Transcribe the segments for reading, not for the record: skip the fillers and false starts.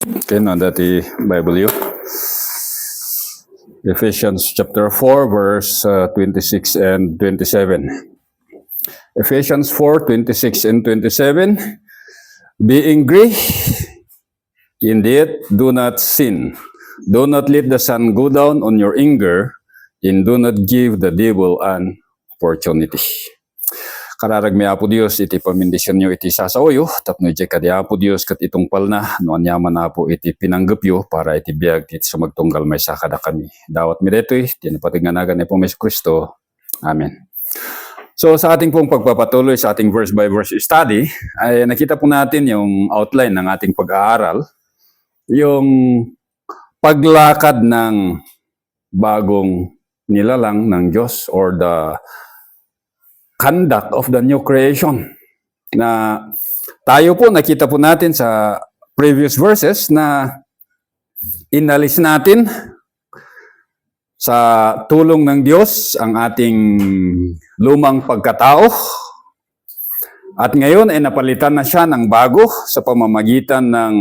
Okay, now dati Bible yun. Ephesians chapter 4, verse 26 and 27. Ephesians 4, 26 and 27. Be angry, indeed, do not sin. Do not let the sun go down on your anger, and do not give the devil an opportunity. Kararag mi Apo Dios, iti pamindisyon nyo iti sasaoyo, tapno iti kadi Apo Dios kat itong palna, noan yaman na po iti pinanggapyo para iti biyag iti sumagtunggal may sakada kami. Dawat mi detoy, tinapatinganagan ni po Meso Kristo. Amen. So sa ating pong pagpapatuloy sa ating verse by verse study, ay nakita po natin yung outline ng ating pag-aaral, yung paglakad ng bagong nilalang ng Diyos or the conduct of the new creation. Na tayo po, nakita po natin sa previous verses na inalis natin sa tulong ng Diyos ang ating lumang pagkatao. At ngayon ay napalitan na siya ng bago sa pamamagitan ng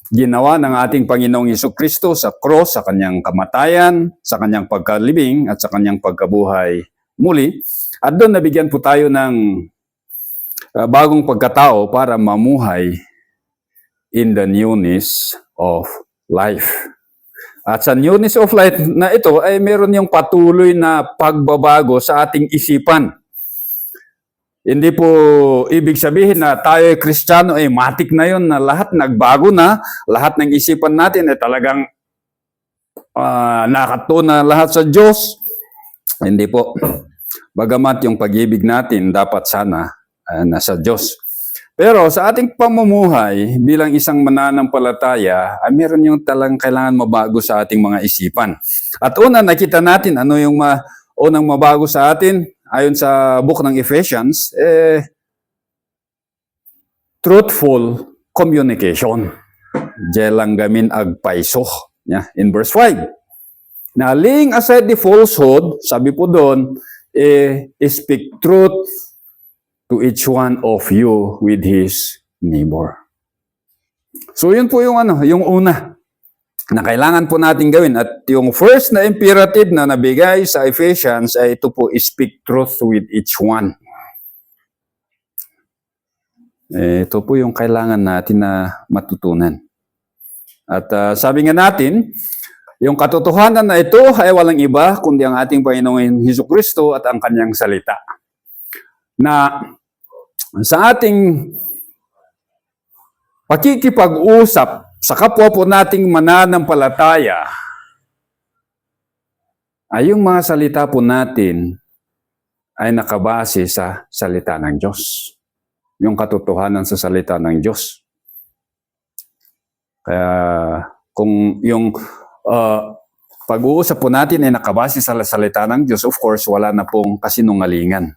ginawa ng ating Panginoong Hesukristo sa cross, sa kanyang kamatayan, sa kanyang pagkalibing at sa kanyang pagkabuhay muli. At doon nabigyan po tayo ng bagong pagkatao para mamuhay in the newness of life. At sa newness of life na ito ay meron yung patuloy na pagbabago sa ating isipan. Hindi po ibig sabihin na tayo ay Kristiyano ay matik na yun na lahat nagbago na, lahat ng isipan natin ay talagang nakatuna lahat sa Diyos. Hindi po. Bagamat yung pag-ibig natin dapat sana nasa Diyos. Pero sa ating pamumuhay bilang isang mananampalataya, ay meron yung talang kailangan mabago sa ating mga isipan. At una nakita natin ano yung unang mabago sa atin ayon sa book ng Ephesians, truthful communication. Jelang gamin agpaiso. Yeah, in verse 5. Na laying aside the falsehood, sabi po doon, speak truth to each one of you with his neighbor. So yun po yung yung una na kailangan po natin gawin. At yung first na imperative na nabigay sa Ephesians ay ito po, speak truth with each one. Ito po yung kailangan natin na matutunan. At sabi nga natin, yung katotohanan na ito ay walang iba kundi ang ating Panginoong Hesukristo at ang kanyang salita. Na sa ating pakikipag-usap sa kapwa po nating mananampalataya, ay yung mga salita po natin ay nakabase sa salita ng Diyos. Yung katotohanan sa salita ng Diyos. Kaya kung yung pag-uusap po natin ay nakabase sa salita ng Diyos, of course, wala na pong kasinungalingan.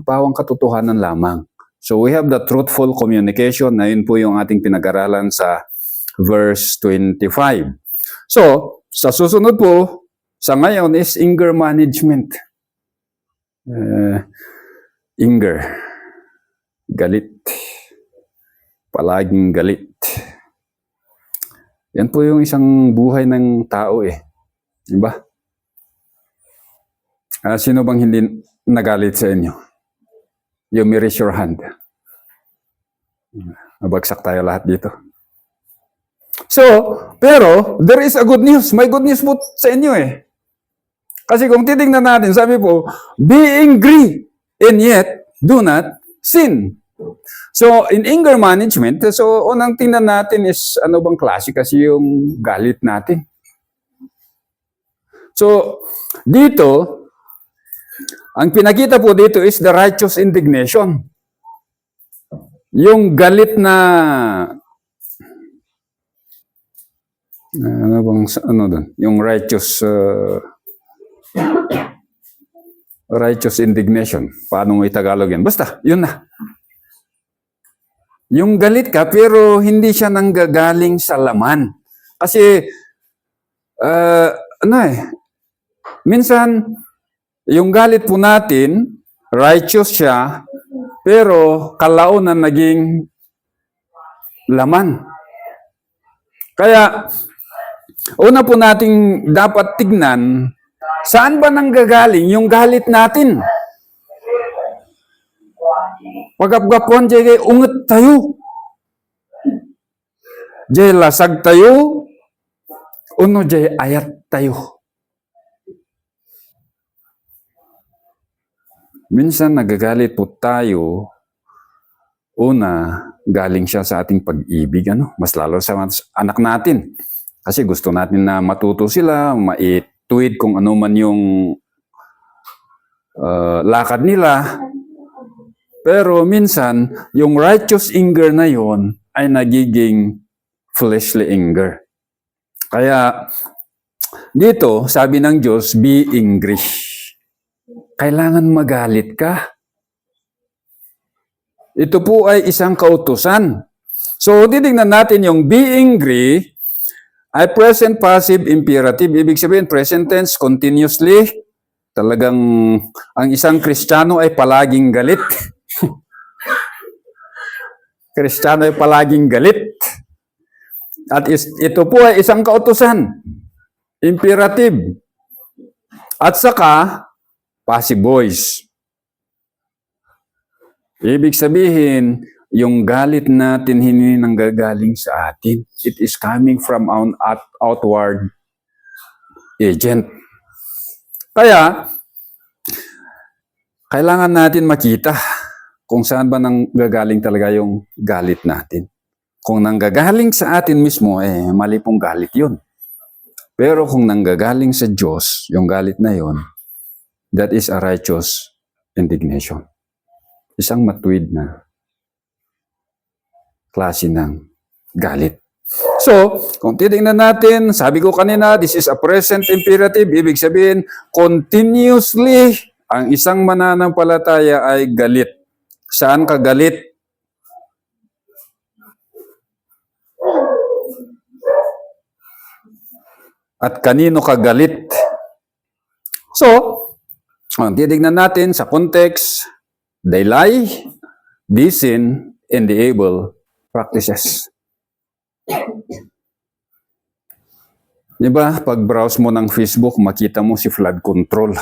Pawang katotohanan lamang. So we have the truthful communication na yun po yung ating pinag-aralan sa verse 25. So, sa susunod po, sa ngayon is anger management. Anger. Galit. Palaging galit. Yan po yung isang buhay ng tao Diba? Sino bang hindi nagalit sa inyo? You may raise your hand. Mabagsak tayo lahat dito. So, pero, there is a good news. May good news po sa inyo Kasi kung titingnan natin, sabi po, be angry, and yet, do not sin. So, in anger management, so unang tingnan natin is ano bang klase kasi yung galit natin. So, dito, ang pinakita po dito is the righteous indignation. Yung galit na doon? Yung righteous indignation. Paano mo itagalog yan? Basta, yun na. Yung galit ka, pero hindi siya nanggagaling sa laman. Kasi, minsan, yung galit po natin, righteous siya, pero kalaunan naging laman. Kaya, una po nating dapat tignan, saan ba nanggagaling yung galit natin? Pagapgapuan, jay unget tayo. Jay lasag tayo, uno jay ayat tayo. Minsan nagagalit po tayo, una, galing siya sa ating pag-ibig, mas lalo sa anak natin. Kasi gusto natin na matuto sila, maituwid kung ano man yung lakad nila. Pero minsan, yung righteous anger na yon ay nagiging fleshly anger. Kaya, dito, sabi ng Diyos, be angry. Kailangan magalit ka. Ito po ay isang kautusan. So, titignan natin yung be angry ay present passive imperative. Ibig sabihin, present tense, continuously. Talagang, ang isang Kristiyano ay palaging galit. Kristiyano ay palaging galit. At ito po ay isang kautusan. Imperative. At saka, passive voice. Ibig sabihin, yung galit natin hindi nanggagaling sa atin. It is coming from outward agent. Kaya, kailangan natin makita kung saan ba nanggagaling talaga yung galit natin. Kung nanggagaling sa atin mismo, mali pong galit yun. Pero kung nanggagaling sa Diyos, yung galit na yun, that is a righteous indignation. Isang matuwid na klase ng galit. So, kung titingnan natin, sabi ko kanina, this is a present imperative. Ibig sabihin, continuously, ang isang mananampalataya ay galit. Saan ka galit? At kanino ka galit? So, titignan natin sa context, they lie, they sin, and the evil practices. Diba, pag browse mo ng Facebook, makita mo si flood control.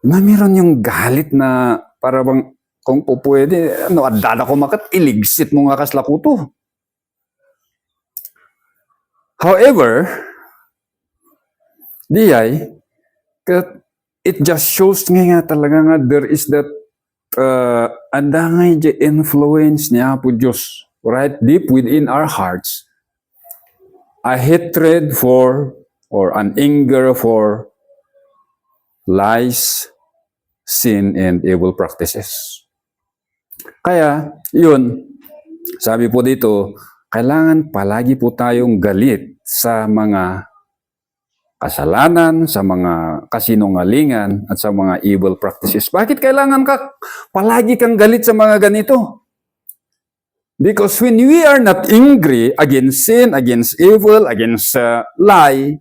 Meron yung galit na para bang kung po pwede, adada ko makat, iligsit mo nga kaslakuto. However, it just shows nga talaga nga there is that andangay the influence niya po Diyos right deep within our hearts, a hatred for or an anger for lies, sin, and evil practices. Kaya, yun, sabi po dito, kailangan palagi po tayong galit sa mga kasalanan, sa mga kasinungalingan, at sa mga evil practices. Bakit kailangan ka palagi kang galit sa mga ganito? Because when we are not angry against sin, against evil, against lie,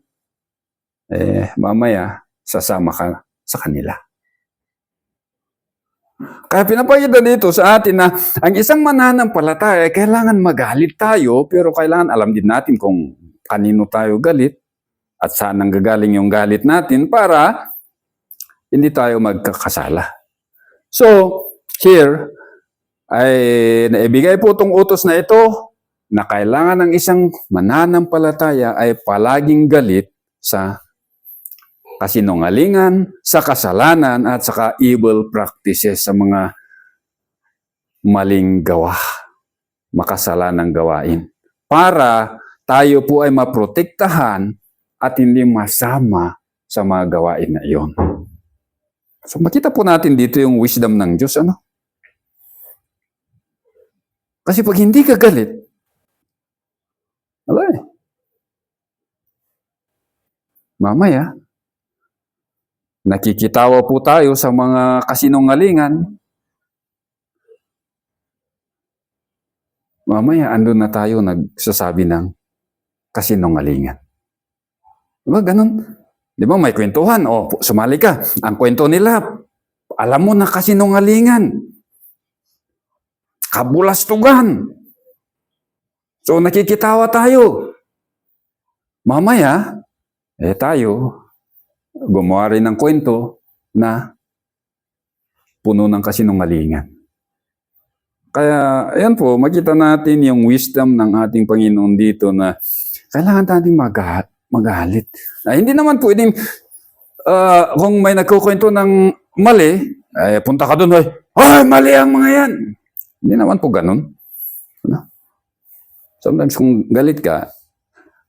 mamaya sasama ka sa kanila. Kaya pinapakita dito sa atin na ang isang mananampalataya, kailangan magalit tayo, pero kailangan alam din natin kung kanino tayo galit at saan nanggagaling yung galit natin para hindi tayo magkakasala. So, here, ay naibigay po itong utos na ito na kailangan ng isang mananampalataya ay palaging galit sa kasinungalingan, sa kasalanan, at saka evil practices, sa mga maling gawa, makasalanang gawain. Para tayo po ay maprotektahan at hindi masama sa mga gawain na iyon. So makita po natin dito yung wisdom ng Diyos, Kasi pag hindi ka galit, mamaya, nakikitawa po tayo sa mga kasinungalingan. Mamaya, andun na tayo nagsasabi ng kasinungalingan. Diba, ganun? Diba, may kwentuhan. Sumali ka. Ang kwento nila, alam mo na kasinungalingan. Kabulastugan. So nakikitawa tayo. Mamaya, tayo, gumawa rin ng kwento na puno ng kasinungalingan. Kaya, ayan po, makita natin yung wisdom ng ating Panginoon dito na kailangan natin magalit. Hindi naman pwedeng, kung may nagkukwento ng mali, punta ka doon, ay, mali ang mga yan. Hindi naman po ganun. Sometimes kung galit ka,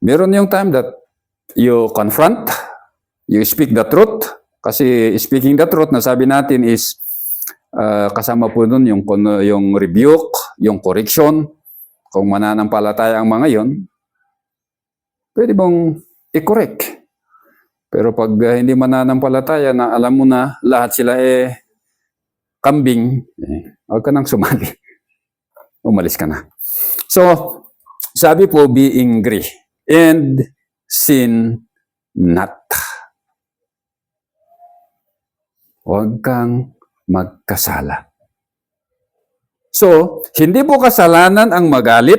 meron yung time that you confront, you speak the truth, kasi speaking the truth, nasabi natin is, kasama po nun yung rebuke, yung correction. Kung mananampalataya ang mga yon, pwede bang i-correct. Pero pag hindi mananampalataya na alam mo na lahat sila kambing, huwag ka nang sumali. Umalis ka na. So, sabi po, be angry and sin not. Huwag kang magkasala. So, hindi po kasalanan ang magalit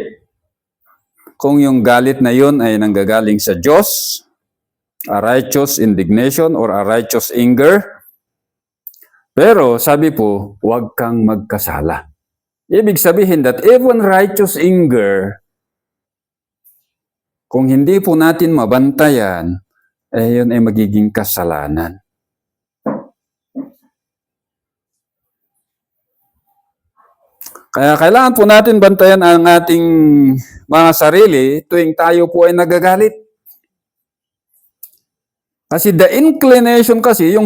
kung yung galit na yun ay nanggagaling sa Diyos, a righteous indignation or a righteous anger. Pero sabi po, huwag kang magkasala. Ibig sabihin that even righteous anger, kung hindi po natin mabantayan, yun ay magiging kasalanan. Kaya kailangan po natin bantayan ang ating mga sarili tuwing tayo po ay nagagalit. Kasi the inclination kasi, yung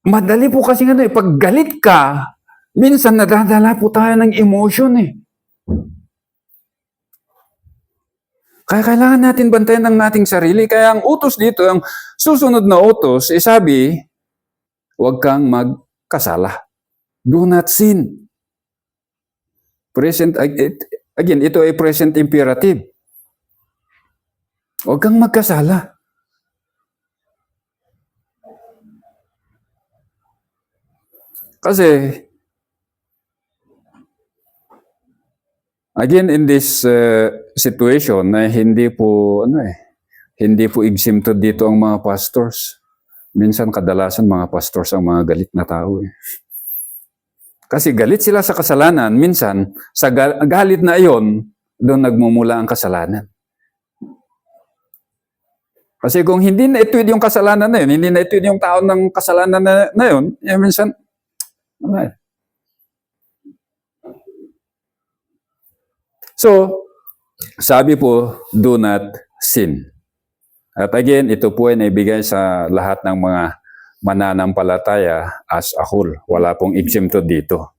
madali po kasi pag galit ka, minsan nadadala po tayo ng emotion Kaya kailangan natin bantayan ang ating sarili. Kaya ang utos dito, ang susunod na utos, sabi, huwag kang magkasala. Do not sin. Present, again, ito ay present imperative. Huwag kang magkasala. Kasi, again, in this situation, hindi po exempted dito ang mga pastors. Minsan, kadalasan mga pastors ang mga galit na tao Kasi galit sila sa kasalanan, minsan, sa galit na iyon, doon nagmumula ang kasalanan. Kasi kung hindi na-etude yung kasalanan na yun, hindi na-etude yung tao ng kasalanan na yun, minsan, So, sabi po, do not sin. At again, ito po ay naibigay sa lahat ng mga mananampalataya as a whole. Wala pong exempted dito.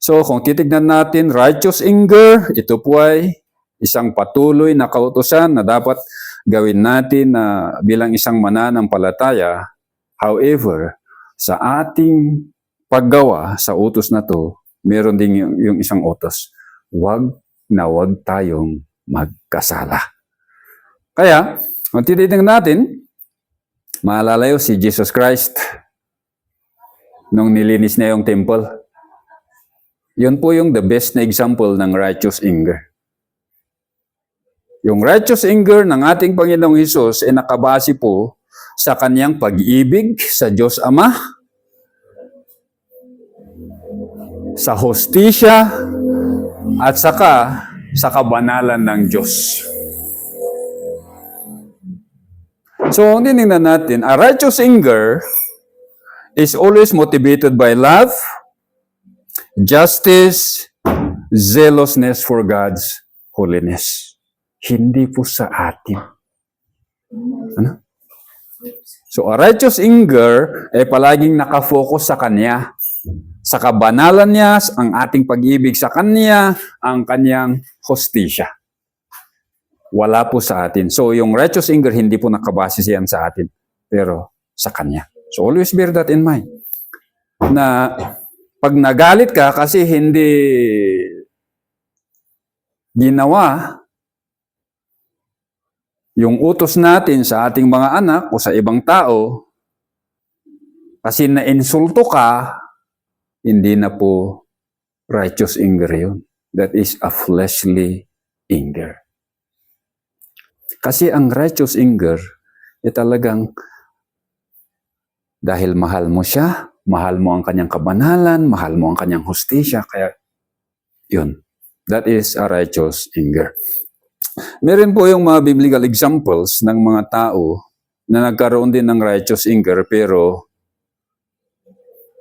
So, kung titignan natin, righteous anger, ito po ay isang patuloy na kautusan na dapat gawin natin bilang isang mananampalataya. However, sa ating paggawa sa utos na to, meron din yung isang utos. Huwag tayong magkasala. Kaya, kung titignan natin, maalala yun si Jesus Christ nung nilinis niya yung temple. Yun po yung the best na example ng righteous anger. Yung righteous anger ng ating Panginoong Hesus ay nakabase po sa kanyang pag-ibig sa Diyos Ama, sa hostisya, at saka sa kabanalan ng Diyos. So, tinignan natin, a righteous anger is always motivated by love, justice, zealousness for God's holiness. Hindi po sa atin. Ano? So, a righteous anger ay palaging nakafocus sa Kanya. Sa kabanalan niya, ang ating pag-ibig sa Kanya, ang Kanyang hostisya. Wala po sa atin. So, yung righteous anger, hindi po nakabase siyan sa atin, pero sa Kanya. So, always bear that in mind. Na pag nagalit ka kasi hindi ginawa yung utos natin sa ating mga anak o sa ibang tao, kasi na-insulto ka, hindi na po righteous anger yun. That is a fleshly anger. Kasi ang righteous anger, talagang dahil mahal mo siya, mahal mo ang kanyang kabanalan, mahal mo ang kanyang hustisya, kaya yun. That is a righteous anger. Meron po yung mga biblical examples ng mga tao na nagkaroon din ng righteous anger pero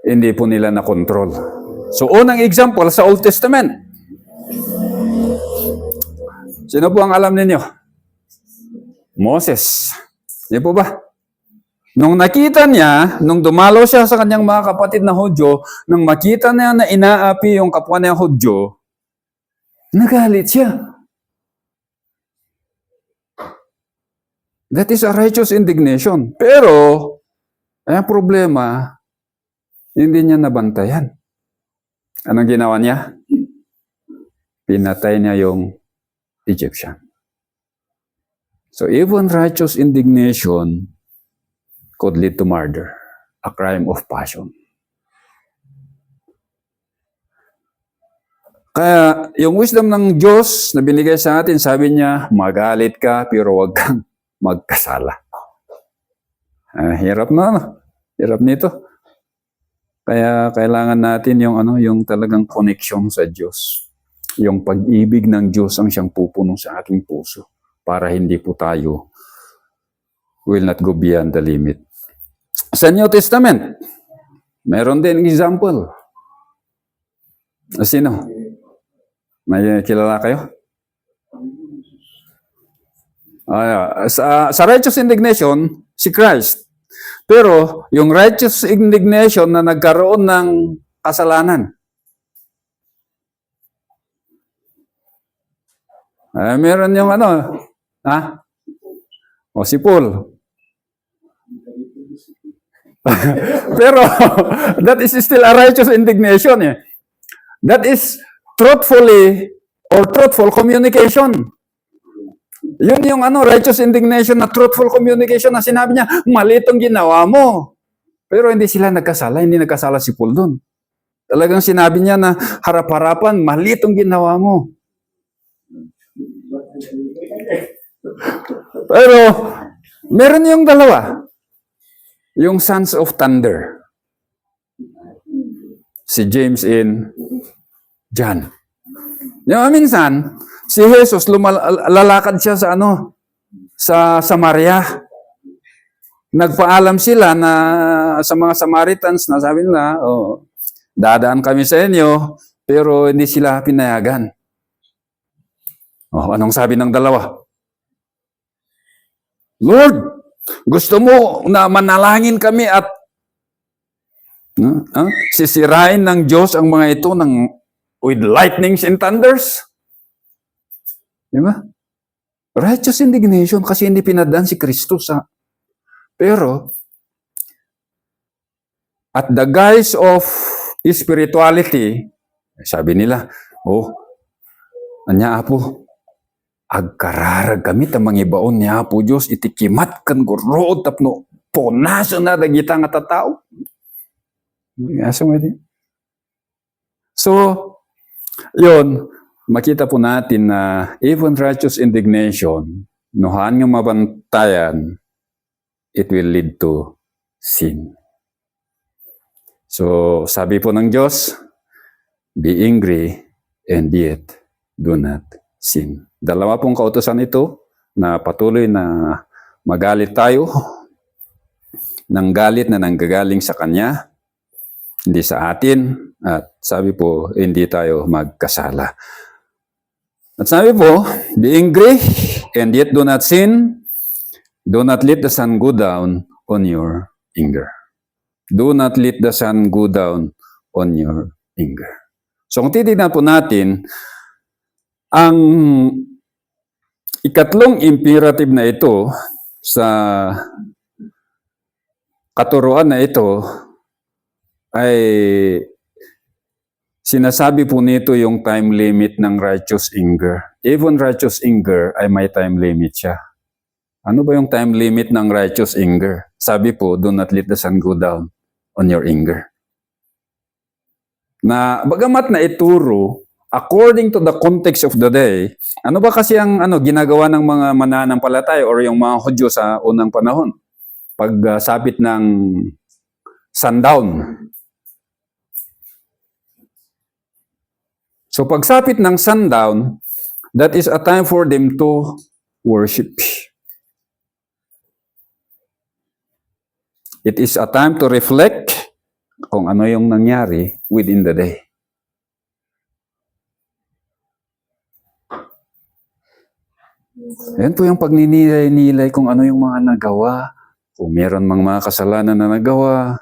hindi po nila na-control. So, unang example sa Old Testament. Sino po ang alam ninyo? Moses. Di po ba? Nung nakita niya, nung dumalaw siya sa kanyang mga kapatid na Hudyo, nung makita niya na inaapi yung kapwa niya Hudyo, nagalit siya. That is a righteous indignation. Pero, ang problema, hindi niya nabantayan. Anong ginawa niya? Pinatay niya yung Egyptian. So even righteous indignation could lead to murder, a crime of passion. Kaya yung wisdom ng Diyos na binigay sa atin, sabi niya, magalit ka pero huwag kang magkasala. Hirap na, no? Hirap nito. Kaya kailangan natin yung talagang connection sa Diyos. Yung pag-ibig ng Diyos ang siyang pupuno sa aking puso para hindi po tayo will not go beyond the limit. Sa New Testament, meron din example. Sino? May kilala kayo? Sa righteous indignation, si Christ. Pero yung righteous indignation na nagkaroon ng kasalanan, meron yung si Paul. Pero that is still a righteous indignation. That is truthful communication. Yun yung righteous indignation na truthful communication na sinabi niya, mali itong ginawa mo. Pero hindi sila nagkasala, hindi nagkasala si Paul doon. Talagang sinabi niya na harap-harapan, mali itong ginawa mo. Pero, meron yung dalawa. Yung sons of thunder. Si James and John. Yung minsan, si Jesus lalakad siya sa Samaria. Nagpaalam sila na sa mga Samaritans na sabi nila, dadaan kami sa inyo, pero hindi sila pinayagan. Anong sabi ng dalawa? Lord, gusto mo na manalangin kami at sisirain ng Diyos ang mga ito with lightnings and thunders? Di ba? Righteous indignation kasi hindi pinadaan si Kristo sa... Pero, at the guise of spirituality, sabi nila, anya apo, agkararag kami tamang ibaon niya po Diyos, itikimat kan gurod tapno, punaso na dagita nga tatao. So, yun, makita po natin na even righteous indignation, nuhaan nga mabantayan, it will lead to sin. So, sabi po ng Diyos, be angry and yet do not sin. Dalawa pong kautusan ito na patuloy na magalit tayo ng galit na nanggagaling sa Kanya, hindi sa atin, at sabi po, hindi tayo magkasala. At sabi po, be angry and yet do not sin. Do not let the sun go down on your anger. Do not let the sun go down on your anger. So kung titignan po natin, ang ikatlong imperative na ito sa katuruan na ito ay sinasabi po nito yung time limit ng righteous anger. Even righteous anger ay may time limit siya. Ano ba yung time limit ng righteous anger? Sabi po, do not let the sun go down on your anger. Na bagamat na ituro according to the context of the day, ano ba kasi ang ginagawa ng mga mananampalataya or yung mga Hudyo sa unang panahon? Pag sapit ng sundown. So pagsapit ng sundown, that is a time for them to worship. It is a time to reflect kung ano yung nangyari within the day. Yan po yung pagninilay-nilay kung ano yung mga nagawa, kung meron mga kasalanan na nagawa.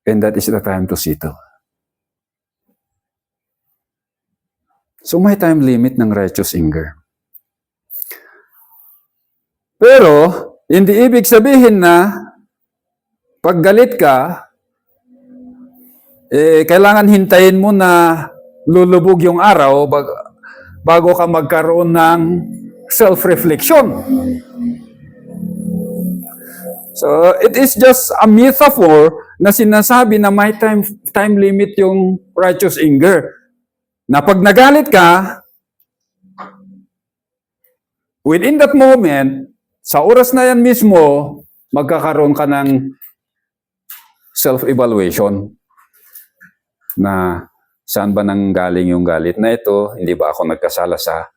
And that is the time to settle. So may time limit ng righteous anger. Pero, hindi ibig sabihin na pag galit ka, kailangan hintayin mo na lulubog yung araw bago ka magkaroon ng self-reflection. So, it is just a metaphor na sinasabi na may time limit yung righteous anger. Na pag nagalit ka, within that moment, sa oras na yan mismo, magkakaroon ka ng self-evaluation na saan ba nanggaling yung galit na ito, hindi ba ako nagkasala sa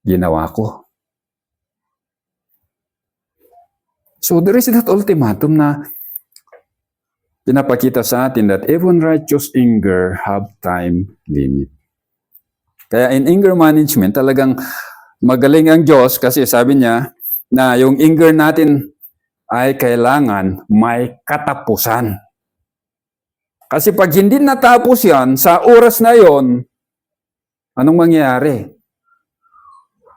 ginawa ko. So there is that ultimatum na pinapakita sa atin that even righteous anger have time limit. Kaya in anger management, talagang magaling ang Diyos kasi sabi niya na yung anger natin ay kailangan may katapusan. Kasi pag hindi natapos yan, sa oras na yon, anong mangyayari?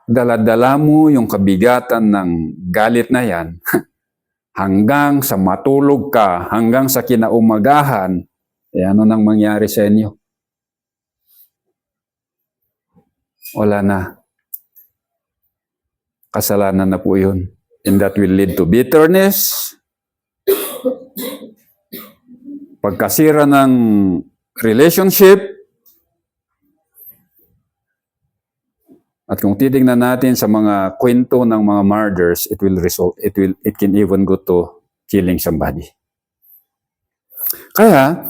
Dala-dala mo yung kabigatan ng galit na yan hanggang sa matulog ka, hanggang sa kinaumagahan, ano nang mangyari sa inyo? Wala na. Kasalanan na po yun. And that will lead to bitterness, pagkasira ng relationship, at kung titingnan natin sa mga kwento ng mga murders, it can even go to killing somebody. Kaya,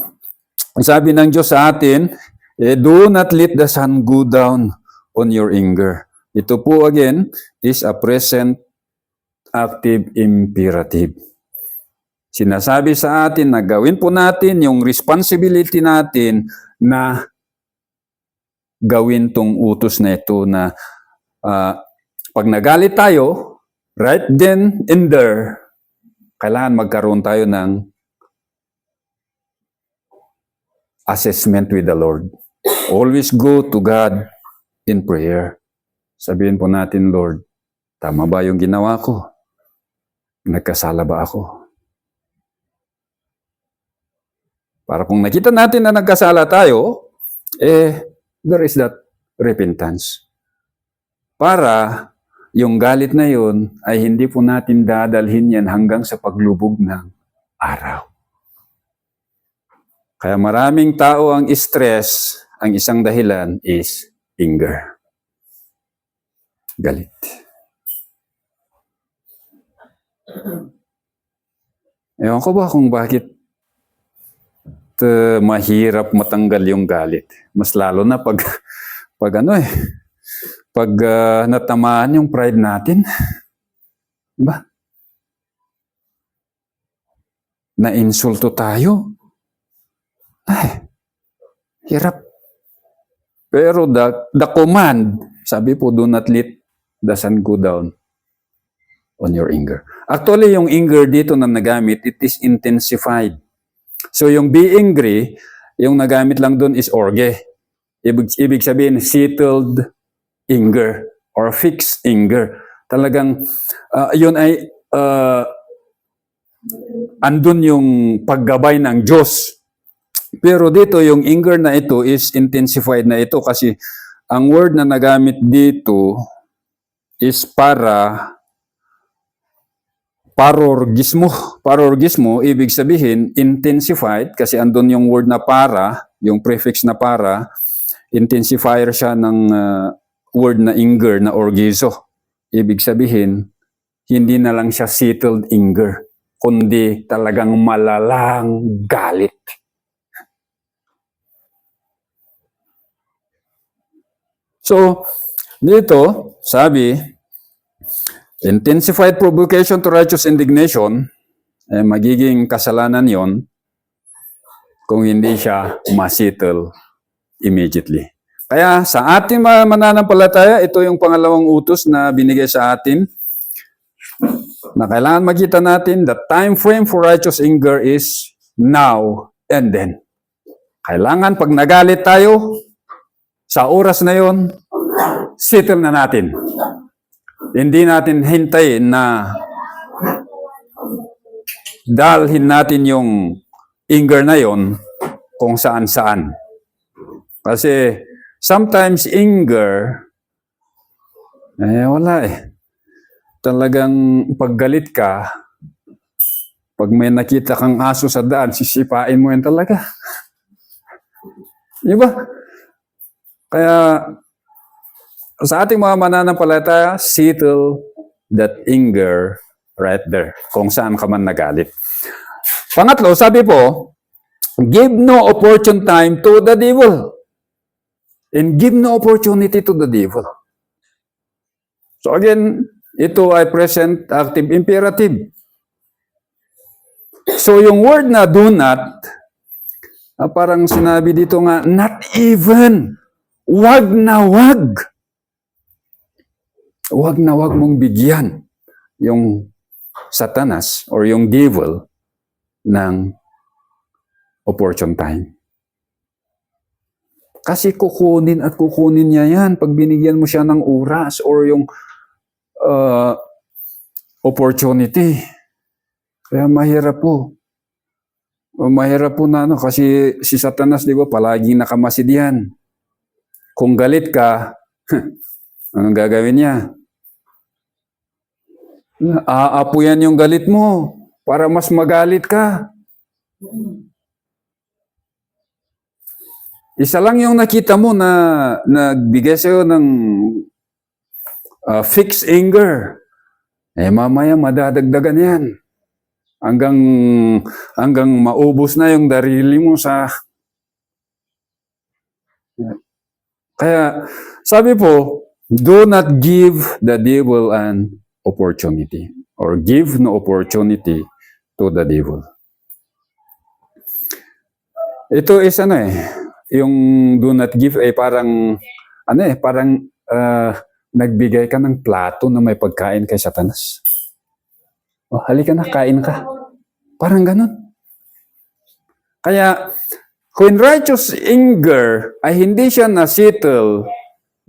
sabi ng Diyos sa atin, do not let the sun go down on your anger. Ito po again is a present active imperative. Sinasabi sa atin na gawin po natin yung responsibility natin na gawin tong utos na ito na pag nagalit tayo, right then and there, kailangan magkaroon tayo ng assessment with the Lord. Always go to God in prayer. Sabihin po natin, Lord, tama ba yung ginawa ko? Nagkasala ba ako? Para kung nakita natin na nagkasala tayo, there is that repentance. Para yung galit na yun ay hindi po natin dadalhin yan hanggang sa paglubog ng araw. Kaya maraming tao ang stress, ang isang dahilan is anger. Galit. Ewan ko ba kung bakit mahirap matanggal yung galit. Mas lalo na pag natamaan yung pride natin. Diba? Na-insulto tayo. Ay, hirap. Pero the command, sabi po, do not let the sun go down on your anger. Actually, yung anger dito na nagamit, it is intensified. So yung be angry, yung nagamit lang doon is orge. Ibig sabihin, settled anger or fixed anger. Talagang yun ay andun yung paggabay ng Diyos. Pero dito, yung anger na ito is intensified na ito kasi ang word na nagamit dito is parorgismo. Parorgismo, ibig sabihin, intensified, kasi andun yung word na para, yung prefix na para, intensifier siya ng word na anger na orgizo. Ibig sabihin, hindi na lang siya settled anger, kundi talagang malalang galit. So, dito, sabi, intensified provocation to righteous indignation, magiging kasalanan yon kung hindi siya masettle immediately. Kaya sa ating mga mananampalataya, ito yung pangalawang utos na binigay sa atin na kailangan makita natin the time frame for righteous anger is now and then. Kailangan pag nagalit tayo, sa oras na yon, settle na natin. Hindi natin hintayin na dalhin natin yung anger na yon kung saan-saan. Kasi sometimes anger, wala eh. Talagang paggalit ka, pag may nakita kang aso sa daan, sisipain mo yan talaga. Di ba? Kaya sa ating mga mananampalataya, settle that anger right there, kung saan ka man nagalit. Pangatlo, sabi po, give no opportune time to the devil. And give no opportunity to the devil. So again, ito ay present active imperative. So yung word na do not, parang sinabi dito nga, not even. Wag na wag. Wag na wag mong bigyan yung Satanas or yung devil ng opportune time. Kasi kukunin at kukunin niya yan pag binigyan mo siya ng oras or yung opportunity. Kaya mahirap po. Mahirap po na kasi si Satanas, di ba, palaging nakamasid yan. Kung galit ka, anong gagawin niya? Aapuyan yung galit mo para mas magalit ka. Isa lang yung nakita mo na nagbigay sa'yo ng fixed anger. Mamaya madadagdagan yan. Hanggang maubos na yung darili mo sa... Kaya, sabi po, do not give the devil an opportunity or give no opportunity to the devil. Ito is yung do not give ay parang nagbigay ka ng plato na may pagkain kay Satanas. Halika na, kain ka. Parang ganun. Kaya, when righteous anger ay hindi siya na-settle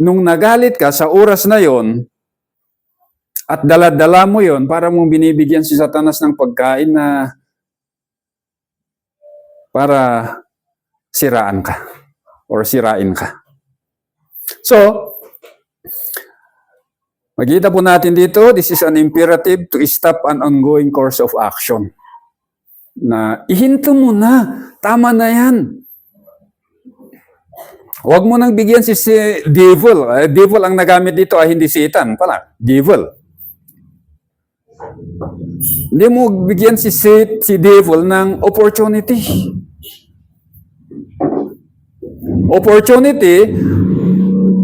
nung nagalit ka sa oras na yon at dala-dala mo yon para mong binibigyan si Satanas ng pagkain na para siraan ka or sirain ka. So, makita po natin dito, this is an imperative to stop an ongoing course of action. Na ihinto mo na, tama na yan. Huwag mo nang bigyan si devil. Devil ang nagamit dito ay hindi Satan pala, devil. Hindi mo bigyan si devil ng opportunity. Opportunity,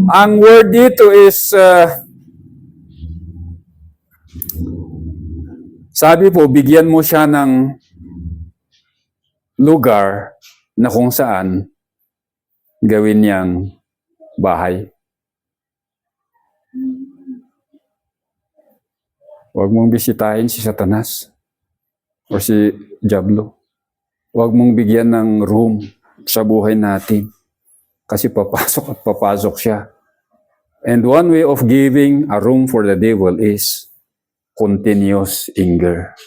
ang word dito is sabi po, bigyan mo siya ng lugar na kung saan gawin niyang bahay. Huwag mong bisitahin si Satanas o si Diablo. Huwag mong bigyan ng room sa buhay natin kasi papasok at papasok siya. And one way of giving a room for the devil is continuous anger.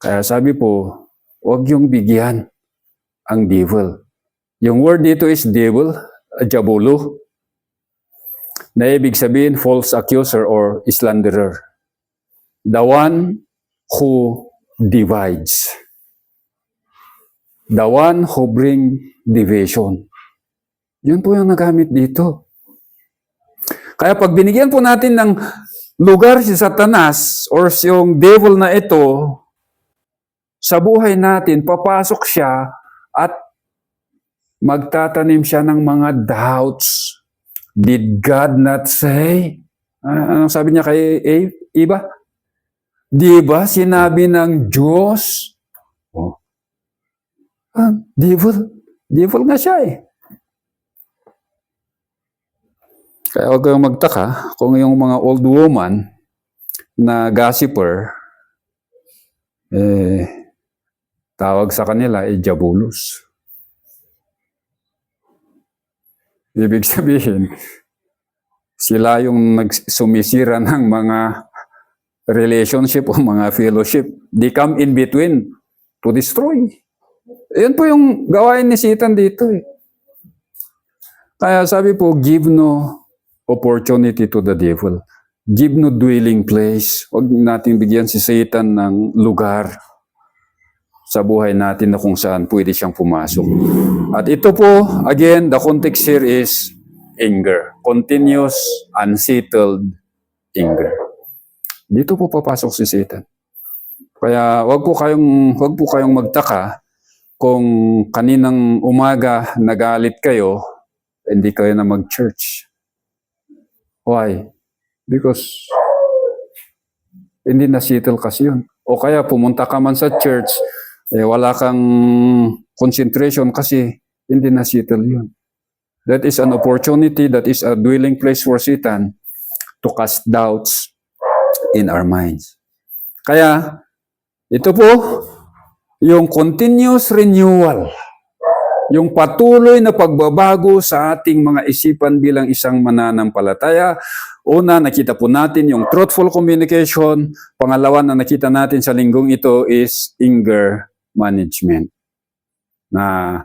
Kaya sabi po, huwag yung bigyan ang devil. Yung word dito is devil, diabolo, na ibig sabihin false accuser or slanderer. The one who divides. The one who bring division. Yun po yung nagamit dito. Kaya pag binigyan po natin ng lugar si Satanas or yung devil na ito sa buhay natin, papasok siya at magtatanim siya ng mga doubts. Did God not say? Anong sabi niya kay Eva? Di ba sinabi ng Diyos? Oh. Devil nga siya eh. Kaya huwag kayong magtaka kung yung mga old woman na gossiper, tawag sa kanila diabolos. Ibig sabihin, sila yung sumisira ng mga relationship o mga fellowship. They come in between to destroy. Yan po yung gawain ni Satan dito eh. Kaya sabi po, give no opportunity to the devil. Give no dwelling place. Huwag natin bigyan si Satan ng lugar sa buhay natin na kung saan pwede siyang pumasok. At ito po, again, the context here is anger. Continuous, unsettled anger. Dito po papasok si Satan. Kaya wag po kayong magtaka kung kaninang umaga nagalit kayo, hindi kayo na mag-church. Why? Because hindi na-settle kasi yun. O kaya pumunta ka man sa church, wala kang concentration kasi hindi na-settle yun. That is an opportunity, that is a dwelling place for Satan to cast doubts in our minds. Kaya, ito po, yung continuous renewal, yung patuloy na pagbabago sa ating mga isipan bilang isang mananampalataya. Una, nakita po natin yung truthful communication. Pangalawa na nakita natin sa linggong ito is anger management. Na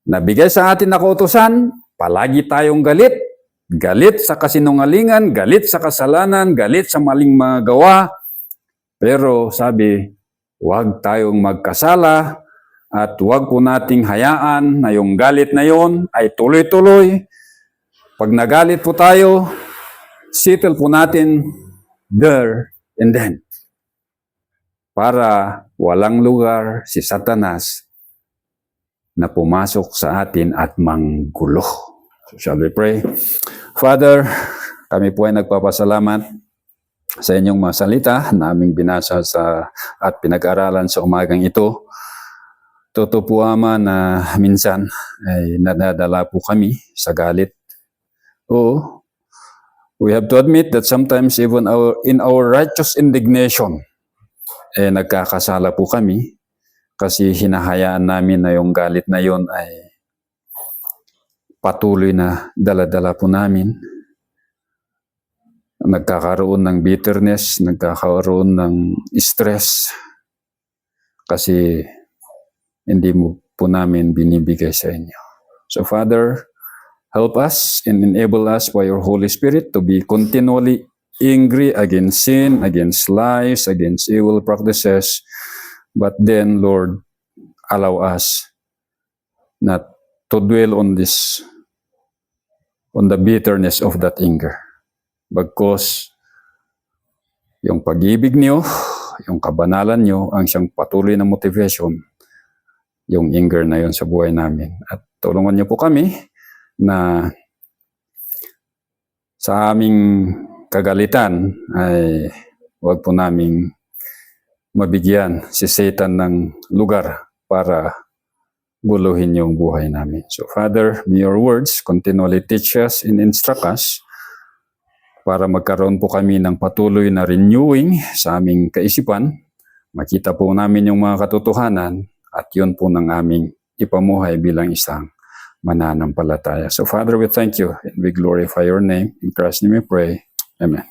nabigay sa atin na kautusan, palagi tayong galit. Galit sa kasinungalingan, galit sa kasalanan, galit sa maling mga gawa. Pero sabi, huwag tayong magkasala at huwag po nating hayaan na yung galit na yon ay tuloy-tuloy. Pag nagalit po tayo, settle po natin there and then. Para walang lugar si Satanas na pumasok sa atin at manggulo. So shall we pray? Father, kami po ay nagpapasalamat sa inyong mga salita na aming binasa at pinag-aralan sa umagang ito. Totoo po, Ama, na minsan ay nadadala po kami sa galit. Oo, we have to admit that sometimes even in our righteous indignation, nagkakasala po kami kasi hinahayaan namin na yung galit na yon ay patuloy na dala-dala po namin. Nagkakaroon ng bitterness, nagkakaroon ng stress kasi hindi mo po namin binibigay sa inyo. So Father, help us and enable us by your Holy Spirit to be continually angry against sin, against lies, against evil practices. But then, Lord, allow us not to dwell on the bitterness of that anger. Bagkus, yung pag-ibig niyo, yung kabanalan niyo, ang siyang patuloy na motivation, yung anger na yun sa buhay namin. At tulungan niyo po kami na sa aming kagalitan ay huwag po naming mabigyan si Satan ng lugar para guluhin yung buhay namin. So Father, may your words continually teach us and instruct us para magkaroon po kami ng patuloy na renewing sa aming kaisipan. Makita po namin yung mga katotohanan at yun po ng aming ipamuhay bilang isang mananampalataya. So Father, we thank you and we glorify your name. In Christ's name we pray. Amen.